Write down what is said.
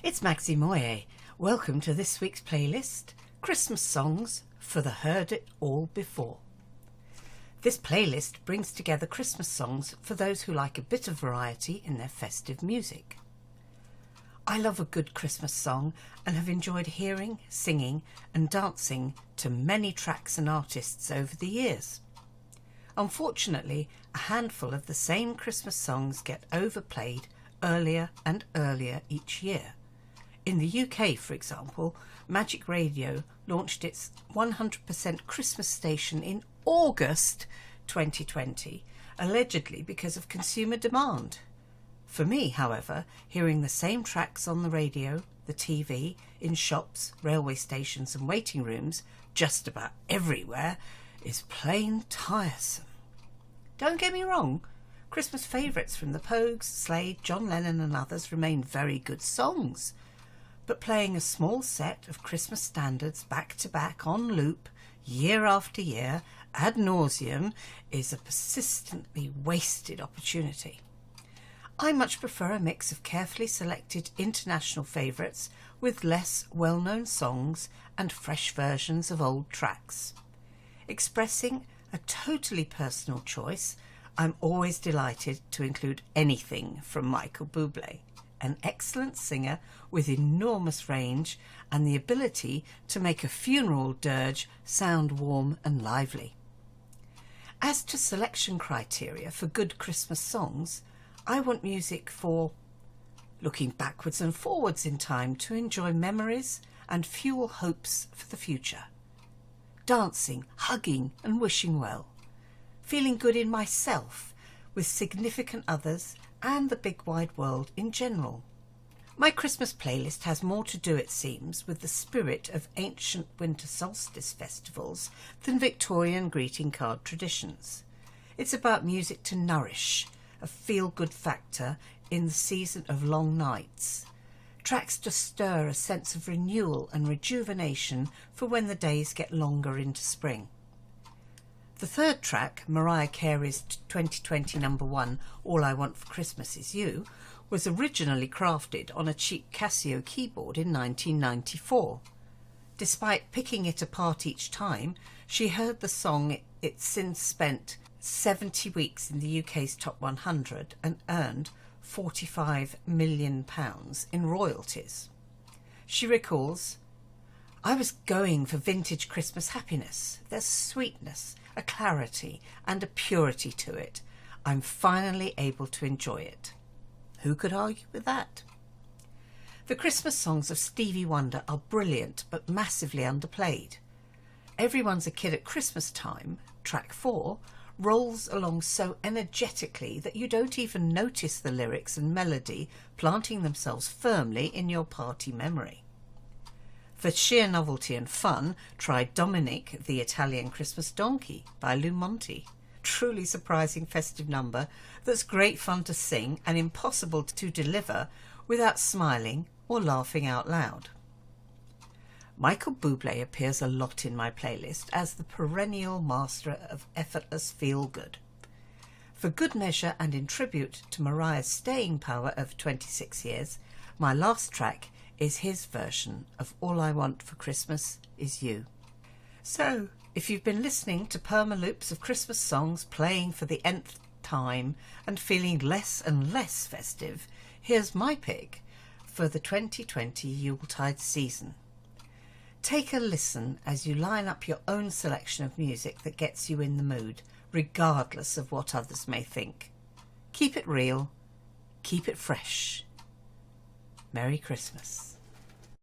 It's Maxi Moye. Welcome to this week's playlist, Christmas Songs for the Heard It All Before. This playlist brings together Christmas songs for those who like a bit of variety in their festive music. I love a good Christmas song and have enjoyed hearing, singing and dancing to many tracks and artists over the years. Unfortunately, a handful of the same Christmas songs get overplayed earlier and earlier each year. In the UK, for example, Magic Radio launched its 100% Christmas station in August 2020, allegedly because of consumer demand. For me, however, hearing the same tracks on the radio, the TV, in shops, railway stations and waiting rooms, just about everywhere, is plain tiresome. Don't get me wrong, Christmas favourites from the Pogues, Slade, John Lennon and others remain very good songs. But playing a small set of Christmas standards back to back on loop, year after year, ad nauseum, is a persistently wasted opportunity. I much prefer a mix of carefully selected international favourites with less well-known songs and fresh versions of old tracks. Expressing a totally personal choice, I'm always delighted to include anything from Michael Bublé, an excellent singer with enormous range and the ability to make a funeral dirge sound warm and lively. As to selection criteria for good Christmas songs, I want music for looking backwards and forwards in time to enjoy memories and fuel hopes for the future. Dancing, hugging and wishing well. Feeling good in myself, with significant others and the big wide world in general. My Christmas playlist has more to do, it seems, with the spirit of ancient winter solstice festivals than Victorian greeting card traditions. It's about music to nourish, a feel-good factor in the season of long nights. Tracks to stir a sense of renewal and rejuvenation for when the days get longer into spring. The third track, Mariah Carey's 2020 number one, All I Want for Christmas Is You, was originally crafted on a cheap Casio keyboard in 1994. Despite picking it apart each time, she heard the song it's since spent 70 weeks in the UK's top 100 and earned £45 million in royalties. She recalls, "I was going for vintage Christmas happiness. There's sweetness, a clarity and a purity to it. I'm finally able to enjoy it." Who could argue with that? The Christmas songs of Stevie Wonder are brilliant but massively underplayed. Everyone's a Kid at Christmas Time, track 4, rolls along so energetically that you don't even notice the lyrics and melody planting themselves firmly in your party memory. For sheer novelty and fun, try Dominic the Italian Christmas Donkey by Lou Monte. Truly surprising festive number that's great fun to sing and impossible to deliver without smiling or laughing out loud. Michael Bublé appears a lot in my playlist as the perennial master of effortless feel-good. For good measure and in tribute to Mariah's staying power of 26 years, my last track is his version of All I Want for Christmas Is You. So, if you've been listening to perma-loops of Christmas songs playing for the nth time and feeling less and less festive, here's my pick for the 2020 Yuletide season. Take a listen as you line up your own selection of music that gets you in the mood, regardless of what others may think. Keep it real, keep it fresh. Merry Christmas.